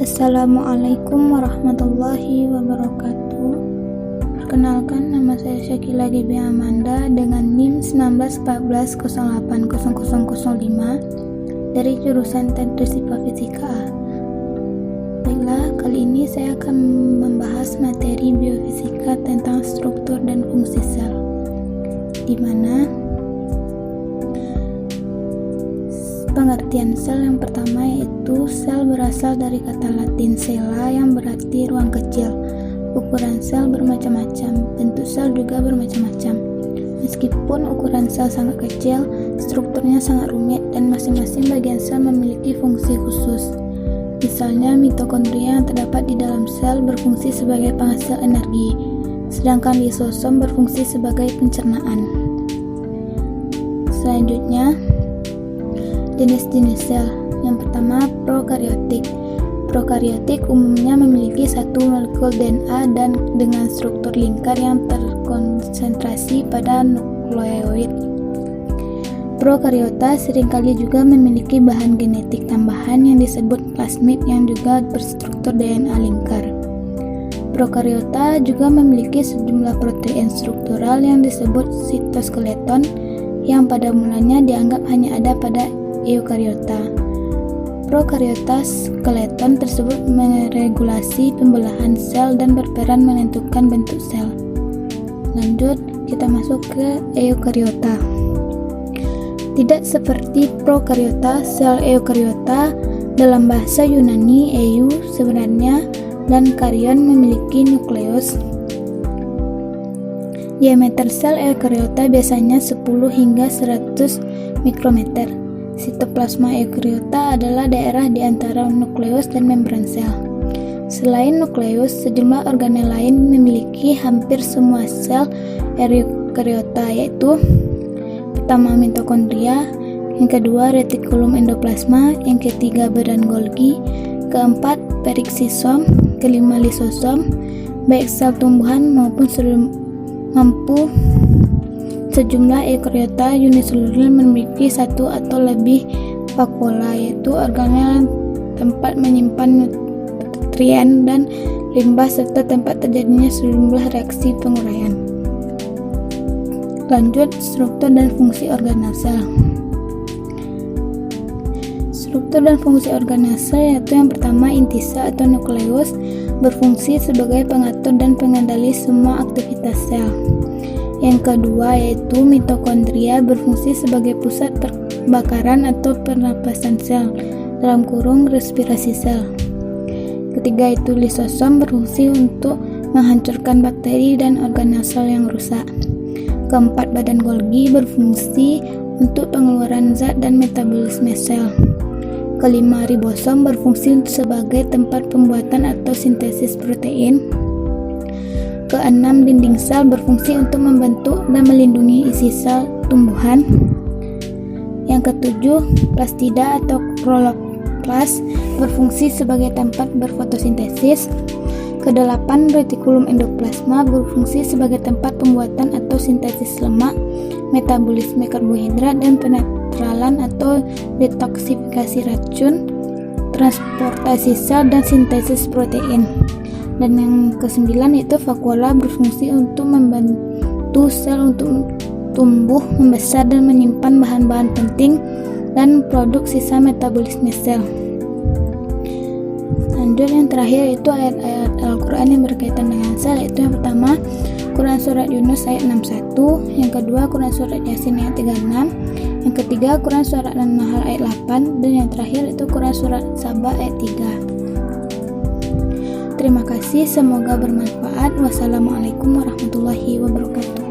Assalamualaikum warahmatullahi wabarakatuh. Perkenalkan, nama saya Syakila Gibi Amanda dengan NIM 1914080005 dari jurusan Teknik Sipil Fisika A. Baiklah, kali ini saya akan membahas materi biofisika tentang struktur dan fungsi sel, di mana pengertian sel yang pertama yaitu sel berasal dari kata Latin cella yang berarti ruang kecil. Ukuran sel bermacam-macam, bentuk sel juga bermacam-macam. Meskipun ukuran sel sangat kecil, strukturnya sangat rumit dan masing-masing bagian sel memiliki fungsi khusus. Misalnya mitokondria yang terdapat di dalam sel berfungsi sebagai penghasil energi, sedangkan lisosom berfungsi sebagai pencernaan. Selanjutnya, jenis-jenis sel. Yang pertama, prokariotik. Prokariotik umumnya memiliki satu molekul DNA dan dengan struktur lingkar yang terkonsentrasi pada nukleoid. Prokariota seringkali juga memiliki bahan genetik tambahan yang disebut plasmid yang juga berstruktur DNA lingkar. Prokariota juga memiliki sejumlah protein struktural yang disebut sitoskeleton yang pada mulanya dianggap hanya ada pada eukariota. Prokariota skeleton tersebut meregulasi pembelahan sel dan berperan menentukan bentuk sel. Lanjut, kita masuk ke eukariota. Tidak seperti prokariota, sel eukariota dalam bahasa Yunani eu sebenarnya dan karion memiliki nukleus. Diameter sel eukariota biasanya 10 hingga 100 mikrometer. Sitoplasma eukariota adalah daerah di antara nukleus dan membran sel. Selain nukleus, sejumlah organel lain memiliki hampir semua sel eukariota, yaitu pertama mitokondria, yang kedua retikulum endoplasma, yang ketiga badan Golgi, keempat periksisom, kelima lisosom. Baik sel tumbuhan maupun sejumlah eukariota uniseluler memiliki satu atau lebih vakuola, yaitu organel tempat menyimpan nutrien dan limbah serta tempat terjadinya sejumlah reaksi penguraian. Lanjut, struktur dan fungsi organel sel. Struktur dan fungsi organel sel yaitu yang pertama inti sel atau nukleus berfungsi sebagai pengatur dan pengendali semua aktivitas sel. Yang kedua yaitu mitokondria berfungsi sebagai pusat pembakaran atau pernapasan sel dalam kurung respirasi sel. Ketiga itu lisosom berfungsi untuk menghancurkan bakteri dan organel sel yang rusak. Keempat, badan Golgi berfungsi untuk pengeluaran zat dan metabolisme sel. Kelima, ribosom berfungsi sebagai tempat pembuatan atau sintesis protein. Keenam, dinding sel berfungsi untuk membentuk dan melindungi isi sel tumbuhan. Yang ketujuh, plastida atau kloroplas berfungsi sebagai tempat berfotosintesis. Kedelapan, retikulum endoplasma berfungsi sebagai tempat pembuatan atau sintesis lemak, metabolisme karbohidrat dan penetralan atau detoksifikasi racun, transportasi sel dan sintesis protein. Dan yang kesembilan yaitu vakuola berfungsi untuk membantu sel untuk tumbuh, membesar dan menyimpan bahan-bahan penting dan produk sisa metabolisme sel. Lanjut, yang terakhir yaitu ayat-ayat Al-Quran yang berkaitan dengan sel, yaitu yang pertama Quran Surat Yunus ayat 61, yang kedua Quran Surat Yasin ayat 36, yang ketiga Quran Surat An-Nahl ayat 8, dan yang terakhir itu Quran Surat Saba ayat 3. Terima kasih, semoga bermanfaat. Wassalamualaikum warahmatullahi wabarakatuh.